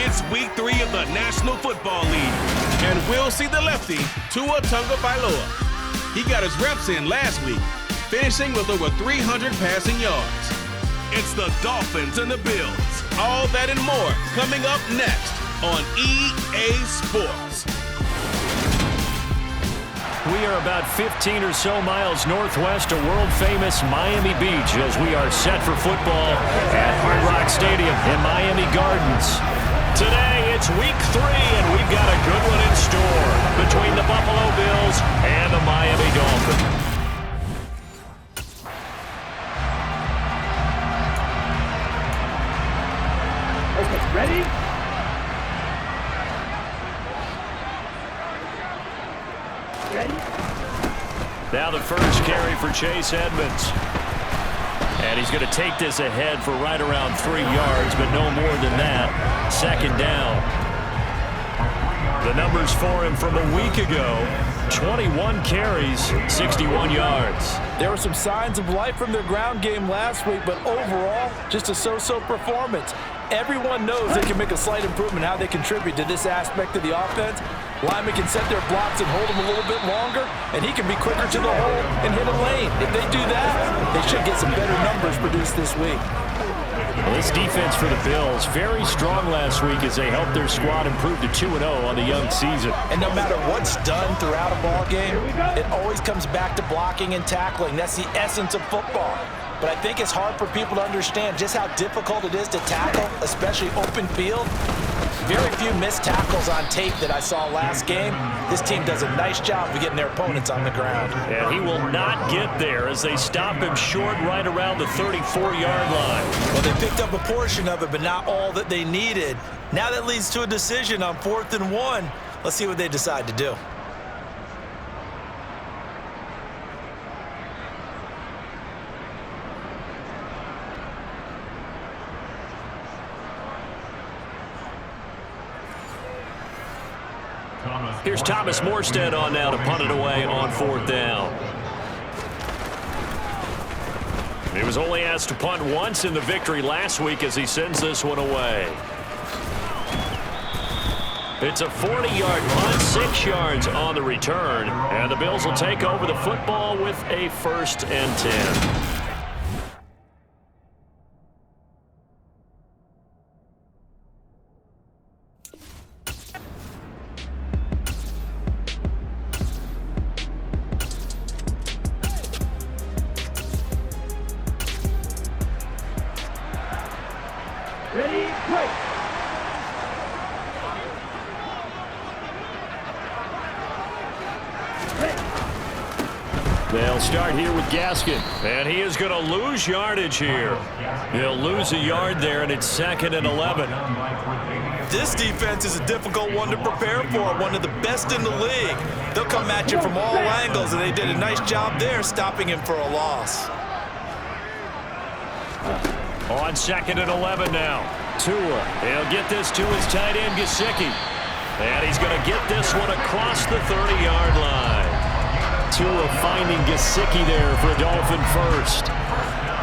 It's week 3 of the National Football League, and we'll see the lefty, Tua Tagovailoa. He got his reps in last week, finishing with over 300 passing yards. It's the Dolphins and the Bills. All that and more coming up next on EA Sports. We are about 15 or so miles northwest of world-famous Miami Beach as we are set for football at Hard Rock Stadium in Miami Gardens. Today, it's week 3, and we've got a good one in store between the Buffalo Bills and the Miami Dolphins. Okay, ready? Now the first carry for Chase Edmonds. And he's going to take this ahead for right around 3 yards, but no more than that. Second down. The numbers for him from a week ago, 21 carries, 61 yards. There were some signs of life from their ground game last week, but overall, just a so-so performance. Everyone knows they can make a slight improvement how they contribute to this aspect of the offense. Linemen can set their blocks and hold them a little bit longer, and he can be quicker to the hole and hit a lane. If they do that, they should get some better numbers produced this week. Well, this defense for the Bills, very strong last week as they helped their squad improve to 2-0 on the young season. And no matter what's done throughout a ball game, it always comes back to blocking and tackling. That's the essence of football. But I think it's hard for people to understand just how difficult it is to tackle, especially open field. Very few missed tackles on tape that I saw last game. This team does a nice job of getting their opponents on the ground. And he will not get there as they stop him short right around the 34-yard line. Well, they picked up a portion of it, but not all that they needed. Now that leads to a decision on 4th and 1. Let's see what they decide to do. Here's Thomas Morstead on now to punt it away on 4th down. He was only asked to punt once in the victory last week as he sends this one away. It's a 40-yard punt, 6 yards on the return, and the Bills will take over the football with a 1st and 10. Ready, break. They'll start here with Gaskin, and he is going to lose yardage here. He'll lose a yard there, and it's 2nd and 11. This defense is a difficult one to prepare for, one of the best in the league. They'll come at you from all angles, and they did a nice job there stopping him for a loss. On 2nd and 11 now. Tua, he'll get this to his tight end, Gesicki. And he's going to get this one across the 30-yard line. Tua finding Gesicki there for a Dolphin first.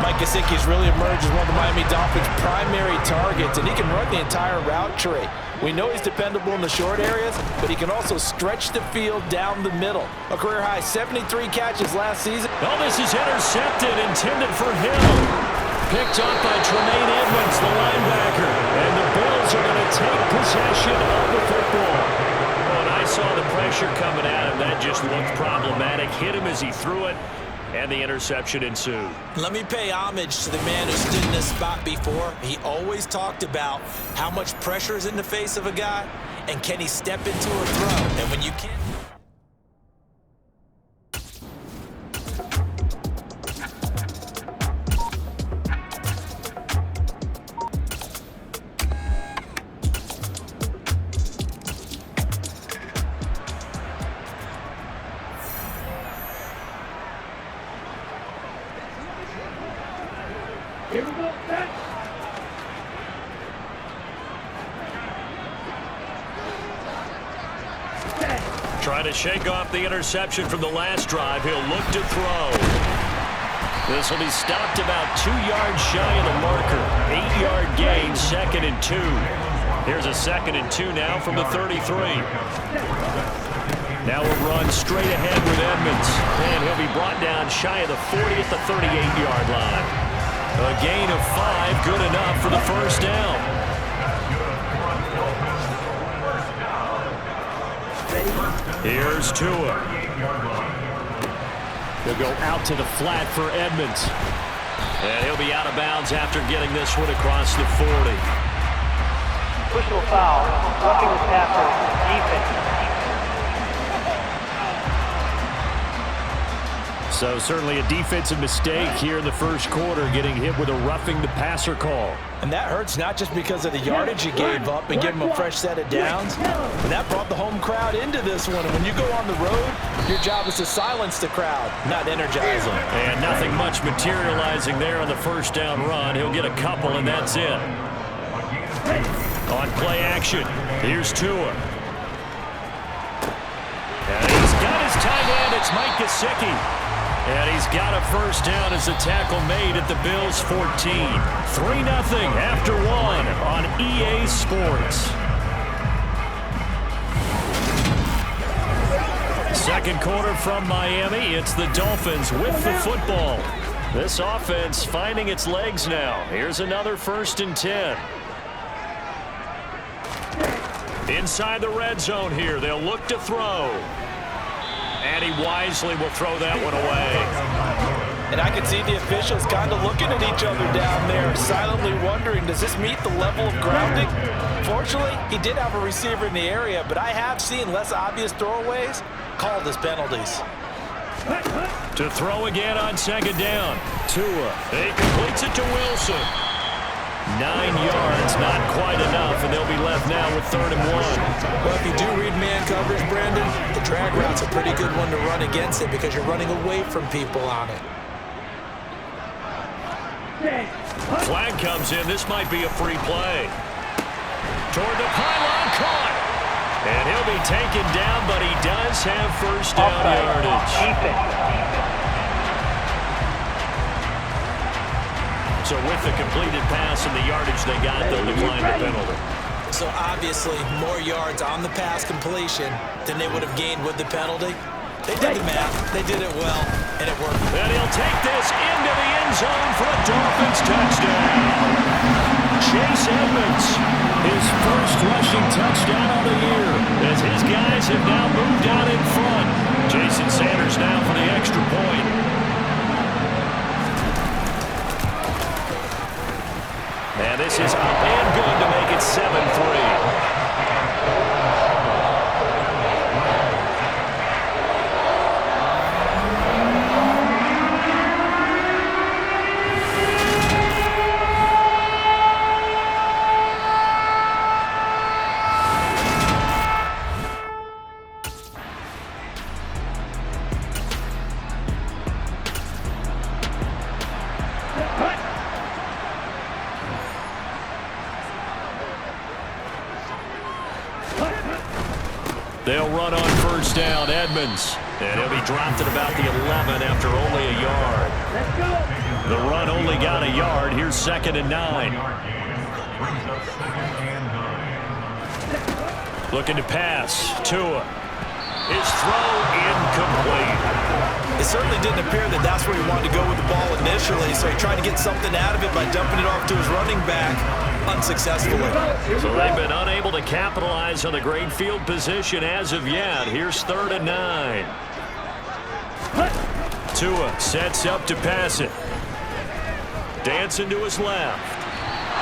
Mike Gesicki has really emerged as one of the Miami Dolphins' primary targets, and he can run the entire route tree. We know he's dependable in the short areas, but he can also stretch the field down the middle. A career-high 73 catches last season. Oh, this is intercepted, intended for Hill. Picked up by Tremaine Edmonds, the linebacker. And the Bills are going to take possession of the football. When I saw the pressure coming at him, that just looked problematic. Hit him as he threw it, and the interception ensued. Let me pay homage to the man who stood in this spot before. He always talked about how much pressure is in the face of a guy, and can he step into a throw. And when you can't... Here we go, set. Trying to shake off the interception from the last drive. He'll look to throw. This will be stopped about 2 yards shy of the marker. 8-yard gain, 2nd and 2. Here's a 2nd and 2 now from the 33. Now a run straight ahead with Edmonds. And he'll be brought down shy of the 40 at the 38-yard line. A gain of 5, good enough for the first down. Here's Tua. He'll go out to the flat for Edmonds. And he'll be out of bounds after getting this one across the 40. Personal foul, roughing the passer, defense. So certainly a defensive mistake here in the first quarter, getting hit with a roughing the passer call. And that hurts not just because of the yardage you gave up and give them a fresh set of downs, but that brought the home crowd into this one. And when you go on the road, your job is to silence the crowd, not energize them. And nothing much materializing there on the first down run. He'll get a couple, and that's it. On play action, here's Tua. And he's got his tight end. It's Mike Gesicki. And he's got a first down as the tackle made at the Bills' 14. 3-0 after 1 on EA Sports. Second quarter from Miami. It's the Dolphins with the football. This offense finding its legs now. Here's another 1st and 10. Inside the red zone here. They'll look to throw. And he wisely will throw that one away. And I can see the officials kind of looking at each other down there, silently wondering, does this meet the level of grounding? Fortunately, he did have a receiver in the area, but I have seen less obvious throwaways called as penalties. To throw again on 2nd down. Tua. He completes it to Wilson. 9 yards, not quite enough, and they'll be left now with 3rd and 1. Well, if you do read man coverage, Brandon, the drag route's a pretty good one to run against it because you're running away from people on it. Flag comes in. This might be a free play. Toward the pylon, caught. And he'll be taken down, but he does have first down yardage. So with the completed pass and the yardage they got, they'll decline the penalty. So obviously more yards on the pass completion than they would have gained with the penalty. They did the math. They did it well, and it worked. And he'll take this into the end zone for a Dolphins touchdown. Chase Edmonds, his first rushing touchdown of the year, as his guys have now moved out in front. Jason Sanders now for the extra point. And this is up and good to make it 7-3. They'll run on first down, Edmonds. And he'll be dropped at about the 11 after only a yard. The run only got a yard. Here's 2nd and 9. Looking to pass. Tua. His throw incomplete. It certainly didn't appear that that's where he wanted to go with the ball initially, so he tried to get something out of it by dumping it off to his running back unsuccessfully. So they've been unable to capitalize on the great field position as of yet. Here's 3rd and 9. Tua sets up to pass it. Dancing to his left.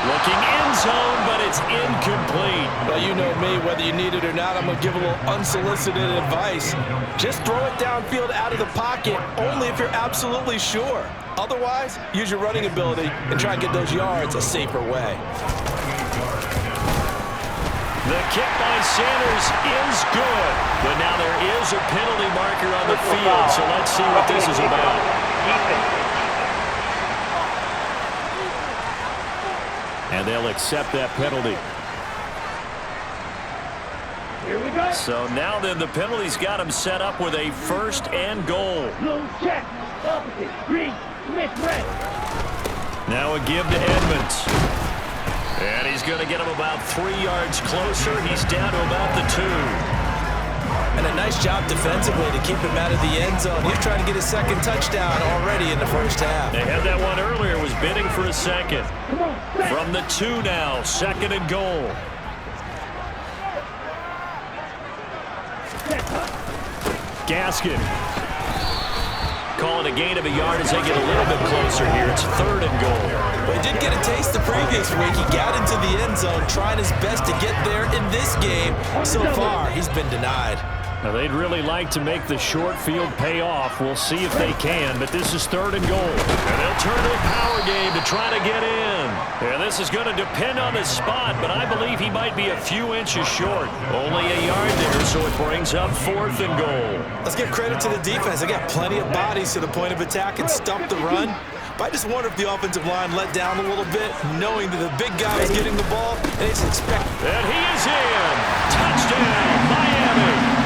Looking end zone, but it's incomplete. Well, you know me, whether you need it or not, I'm going to give a little unsolicited advice. Just throw it downfield out of the pocket, only if you're absolutely sure. Otherwise, use your running ability and try and get those yards a safer way. The kick by Sanders is good, but now there is a penalty marker on the field, so let's see what this is about. And they'll accept that penalty. Here we go. So now then the penalty's got him set up with a 1st and goal. Blue check. Opposite. Green. Smith red. Now a give to Edmonds. And he's going to get him about 3 yards closer. He's down to about the 2. And a nice job defensively to keep him out of the end zone. He's trying to get his second touchdown already in the first half. They had that one earlier, was bidding for a second. From the 2 now, 2nd and goal. Gaskin. Calling a gain of a yard as they get a little bit closer here. It's 3rd and goal. But he did get a taste the previous week. He got into the end zone trying his best to get there in this game. So far, he's been denied. Now, they'd really like to make the short field pay off. We'll see if they can, but this is 3rd and goal. And they'll turn to a power game to try to get in. And this is going to depend on his spot, but I believe he might be a few inches short. Only a yard there, so it brings up 4th and goal. Let's give credit to the defense. They got plenty of bodies to the point of attack and stump the run. But I just wonder if the offensive line let down a little bit, knowing that the big guy was getting the ball, and it's expected. And he is in. Touchdown, Miami.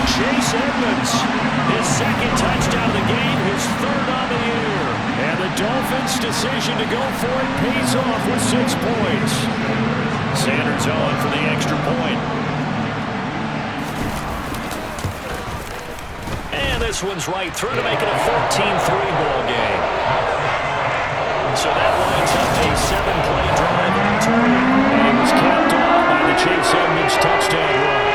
Chase Edmonds, his 2nd touchdown of the game, his 3rd on the year. And the Dolphins' decision to go for it pays off with 6 points. Sanders on for the extra point. And this one's right through to make it a 14-3 ball game. So that lines up a 7-play drive in total. And it was capped off by the Chase Edmonds touchdown run.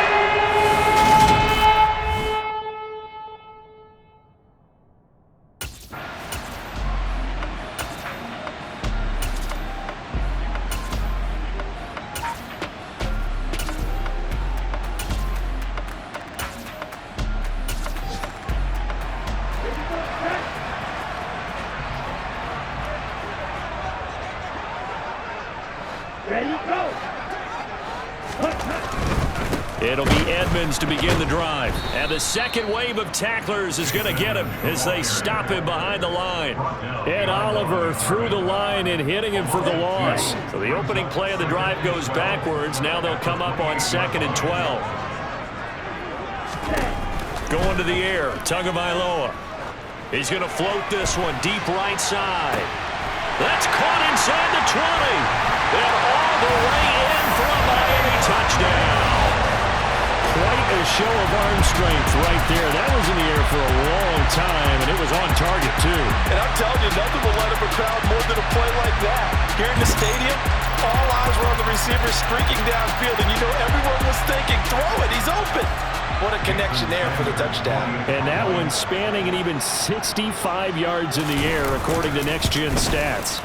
It'll be Edmonds to begin the drive. And the second wave of tacklers is going to get him as they stop him behind the line. Ed Oliver through the line and hitting him for the loss. So the opening play of the drive goes backwards. Now they'll come up on 2nd and 12. Going to the air, Tagovailoa. He's going to float this one deep right side. That's caught inside the 20. And all the way in for a Miami touchdown. Quite a show of arm strength right there. That was in the air for a long time, and it was on target, too. And I'm telling you, nothing will let up a crowd more than a play like that. Here in the stadium, all eyes were on the receiver streaking downfield, and you know everyone was thinking, throw it, he's open. What a connection there for the touchdown. And that one spanning an even 65 yards in the air, according to Next Gen Stats.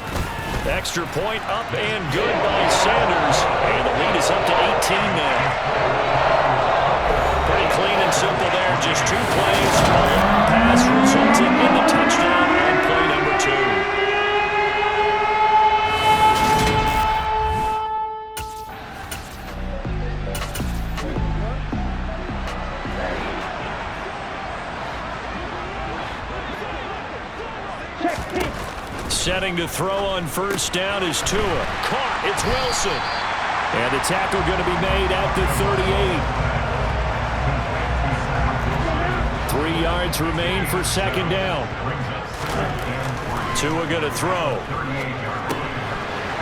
Extra point up and good by Sanders. And the lead is up to 18 now. Pretty clean and simple there. Just 2 plays. One pass resulting in the touchdown on play number 2. Setting to throw on first down is Tua. Caught. It's Wilson. And the tackle going to be made at the 38. 3 yards remain for 2nd down. Tua going to throw.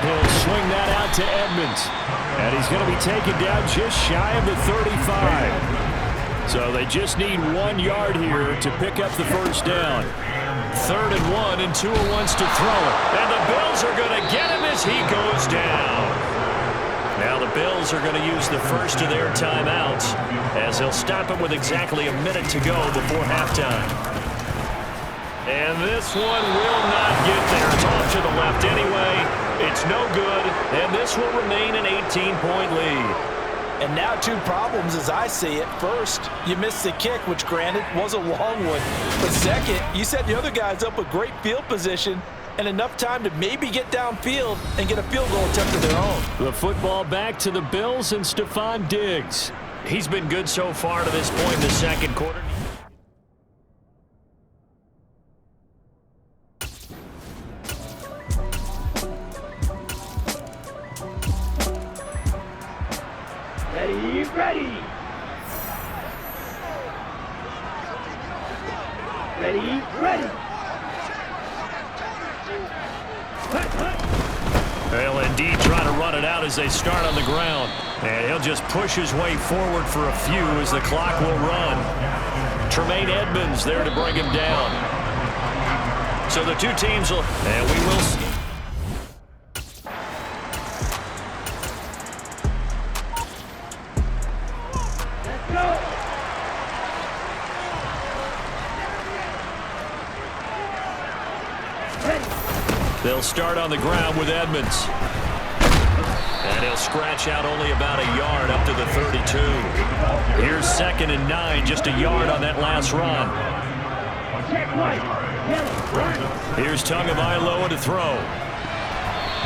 He'll swing that out to Edmonds. And he's going to be taken down just shy of the 35. So they just need 1 yard here to pick up the first down. 3rd and 1, and Tua wants to throw it. And the Bills are going to get him as he goes down. Now the Bills are going to use the first of their timeouts as they'll stop him with exactly a minute to go before halftime. And this one will not get there. It's off to the left anyway. It's no good, and this will remain an 18-point lead. And now 2 problems as I see it. First, you missed the kick, which granted was a long one. But second, you set the other guys up with great field position and enough time to maybe get downfield and get a field goal attempt of their own. The football back to the Bills and Stephon Diggs. He's been good so far to this point in the second quarter. Ready. They'll They'll indeed try to run it out as they start on the ground. And he'll just push his way forward for a few as the clock will run. Tremaine Edmonds there to bring him down. So the two teams will, and we will see. They'll start on the ground with Edmonds. And he'll scratch out only about a yard up to the 32. Here's 2nd and 9, just a yard on that last run. Here's Tagovailoa to throw.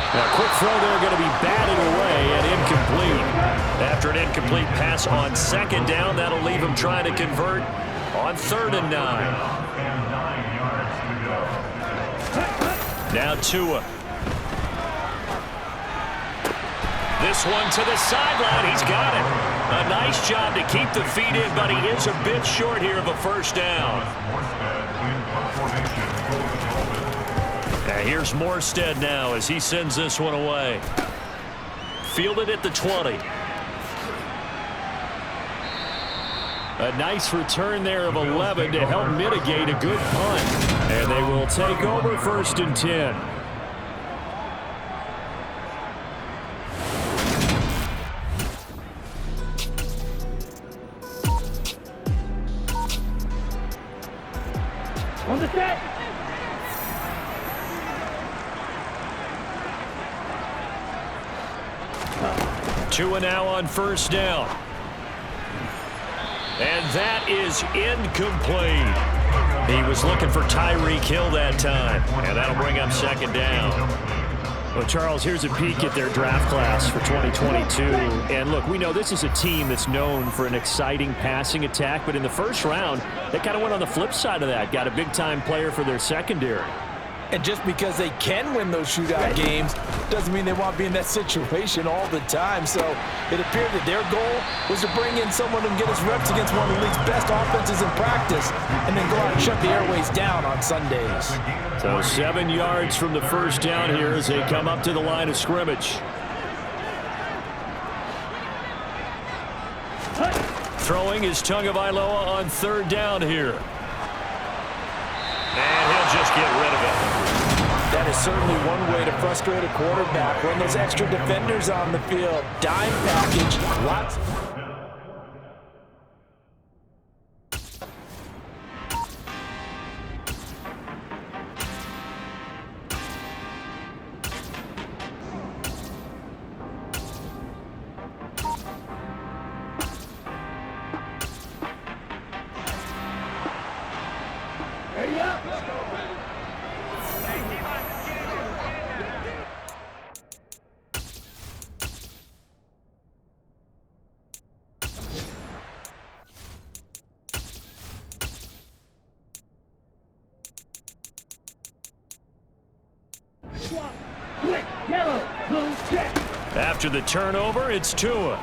Now, a quick throw there going to be batted away and incomplete. After an incomplete pass on 2nd down, that'll leave him trying to convert on 3rd and 9. Now Tua. This one to the sideline. He's got it. A nice job to keep the feet in, but he is a bit short here of a first down. And here's Morstead now as he sends this one away. Fielded at the 20. A nice return there of 11 to help mitigate a good punt. And they will take over 1st and 10. On the set. Tua now on 1st down. And that is incomplete. He was looking for Tyreek Hill that time. And that'll bring up 2nd down. Well, Charles, here's a peek at their draft class for 2022. And look, we know this is a team that's known for an exciting passing attack. But in the first round, they kind of went on the flip side of that. Got a big-time player for their secondary. And just because they can win those shootout games doesn't mean they want to be in that situation all the time. So it appeared that their goal was to bring in someone who can get his reps against one of the league's best offenses in practice and then go out and shut the airways down on Sundays. So 7 yards from the first down here as they come up to the line of scrimmage. Throwing is Tagovailoa on 3rd down here. And he'll just get rid of it. That is certainly one way to frustrate a quarterback. Run those extra defenders on the field. Dime package. Lots. After the turnover, it's Tua.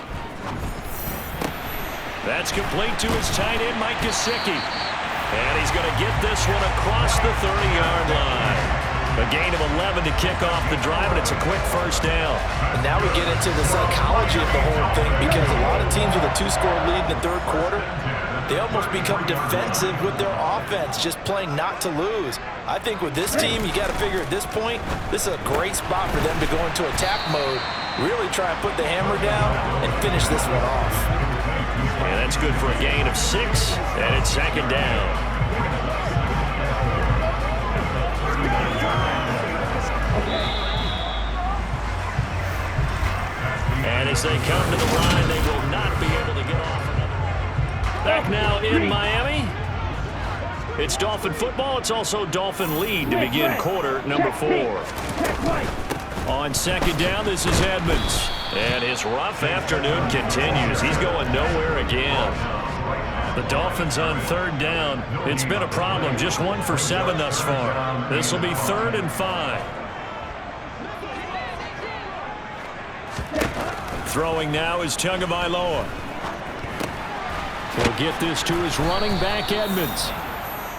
That's complete to his tight end, Mike Gesicki. And he's going to get this one across the 30-yard line. A gain of 11 to kick off the drive, and it's a quick first down. And now we get into the psychology of the whole thing because a lot of teams with a 2-score lead in the 3rd quarter, they almost become defensive with their offense, just playing not to lose. I think with this team, you got to figure at this point, this is a great spot for them to go into attack mode, really try and put the hammer down and finish this one off. And that's good for a gain of 6, and it's 2nd down. And as they come to the line, they will not be able to get off another. Back now in Miami. It's Dolphin football. It's also Dolphin lead to begin quarter number 4. On 2nd down, this is Edmonds. And his rough afternoon continues. He's going nowhere again. The Dolphins on 3rd down. It's been a problem. Just 1 for 7 thus far. This will be 3rd and 5. Throwing now is Tagovailoa. He'll get this to his running back, Edmonds.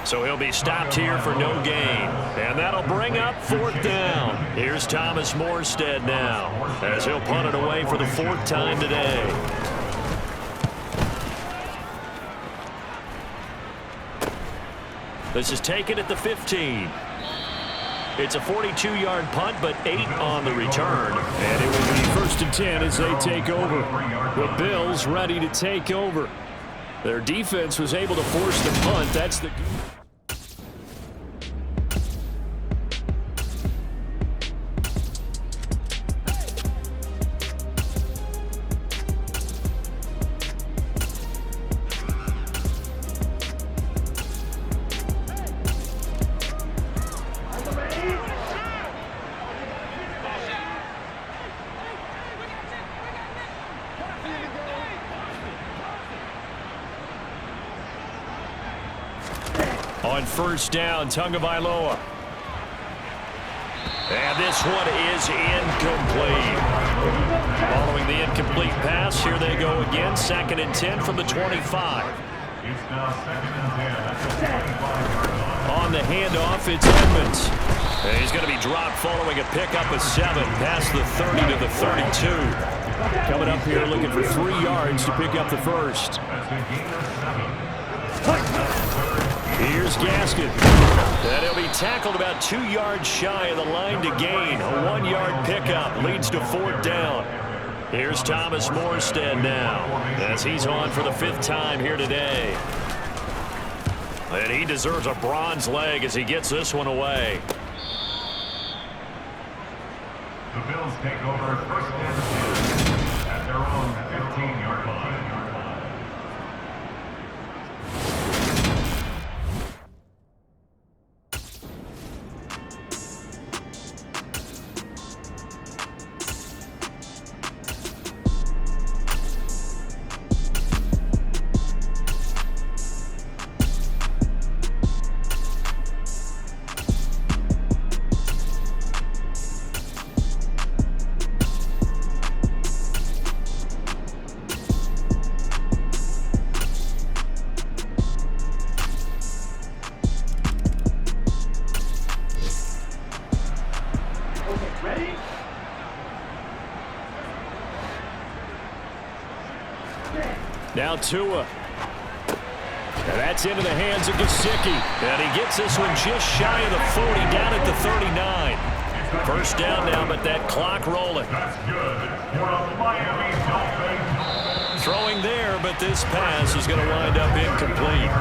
So he'll be stopped here for no gain. And that'll bring up 4th down. Here's Thomas Morstead now, as he'll punt it away for the 4th time today. This is taken at the 15. It's a 42-yard punt, but 8 on the return. And it will be 1st and 10 as they take over. The Bills ready to take over. Their defense was able to force the punt. That's the... On 1st down, Tagovailoa. And this one is incomplete. Following the incomplete pass, here they go again. 2nd and 10 from the 25. It's now 2nd and 10. On the handoff, it's Edmonds. And he's going to be dropped following a pickup of 7 past the 30 to the 32. Coming up here looking for 3 yards to pick up the first. Here's Gaskin. And he'll be tackled about 2 yards shy of the line to gain. A 1-yard pickup leads to 4th down. Here's Thomas Morstead now, as he's on for the 5th time here today. And he deserves a bronze leg as he gets this one away. The Bills take over 1st and 10 at their own 15-yard line. Now Tua. And that's into the hands of Gesicki. And he gets this one just shy of the 40, down at the 39. 1st down now, but that clock rolling. That's good for a Miami Dolphins. Throwing there, but this pass is going to wind up incomplete.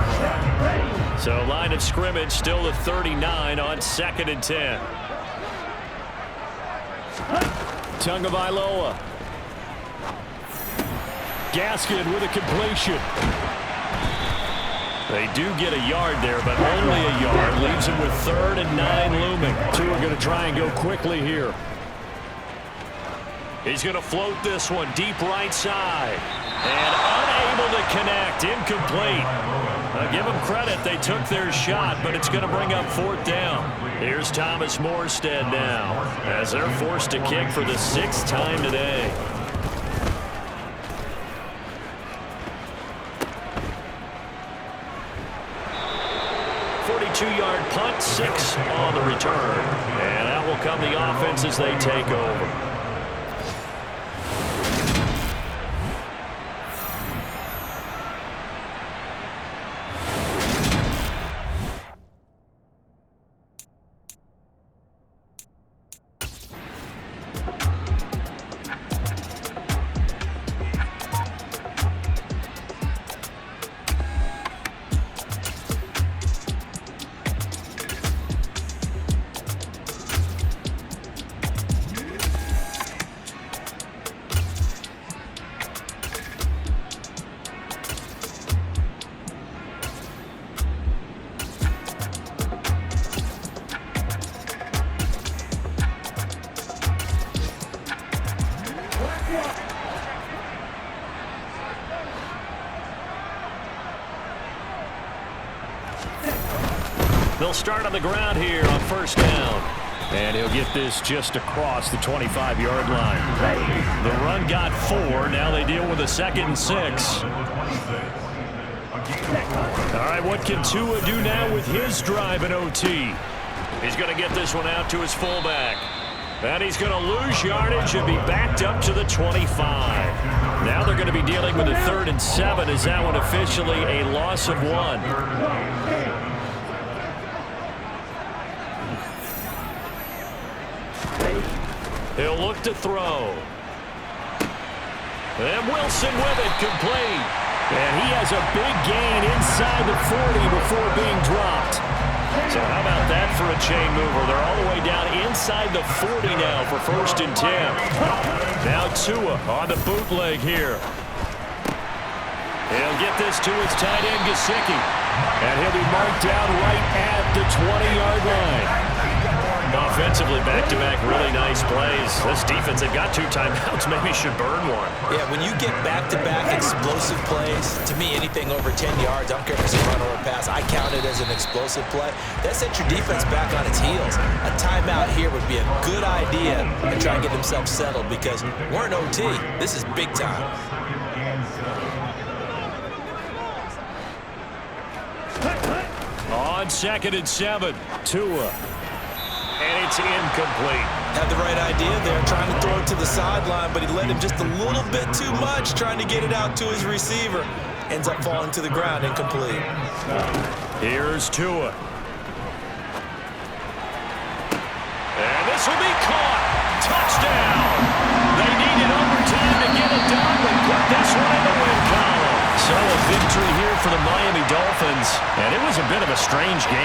So line of scrimmage still the 39 on 2nd and 10. Tagovailoa. Gaskin with a completion. They do get a yard there, but only a yard. Leaves him with 3rd and 9 looming. Two are going to try and go quickly here. He's going to float this one deep right side. And unable to connect. Incomplete. Give them credit. They took their shot, but it's going to bring up 4th down. Here's Thomas Morstead now, as they're forced to kick for the 6th time today. 42-yard punt, 6 on the return. And that will come the offense as they take over. They'll start on the ground here on 1st down. And he'll get this just across the 25-yard line. The run got 4. Now they deal with a 2nd and 6. All right, what can Tua do now with his drive in OT? He's going to get this one out to his fullback. And he's going to lose yardage and be backed up to the 25. Now they're going to be dealing with a 3rd and 7. Is that one officially a loss of 1? He'll look to throw. And Wilson with it, complete. And he has a big gain inside the 40 before being dropped. So how about that for a chain mover? They're all the way down inside the 40 now for 1st and 10. Now Tua on the bootleg here. He'll get this to his tight end, Gesicki. And he'll be marked down right at the 20-yard line. Offensively, back-to-back really nice plays. This defense, they've got 2 timeouts. Maybe should burn one. Yeah, when you get back-to-back explosive plays, to me, anything over 10 yards, I don't care if it's a run or a pass, I count it as an explosive play. That sets your defense back on its heels. A timeout here would be a good idea and try and get themselves settled because we're in OT. This is big time. On 2nd and 7, Tua. And it's incomplete. Had the right idea there, trying to throw it to the sideline, but he let him just a little bit too much, trying to get it out to his receiver. Ends up falling to the ground, incomplete. Here's Tua. And this will be caught. Touchdown. They needed overtime to get it done, but put this one in the win column. So a victory here for the Miami Dolphins, and it was a bit of a strange game.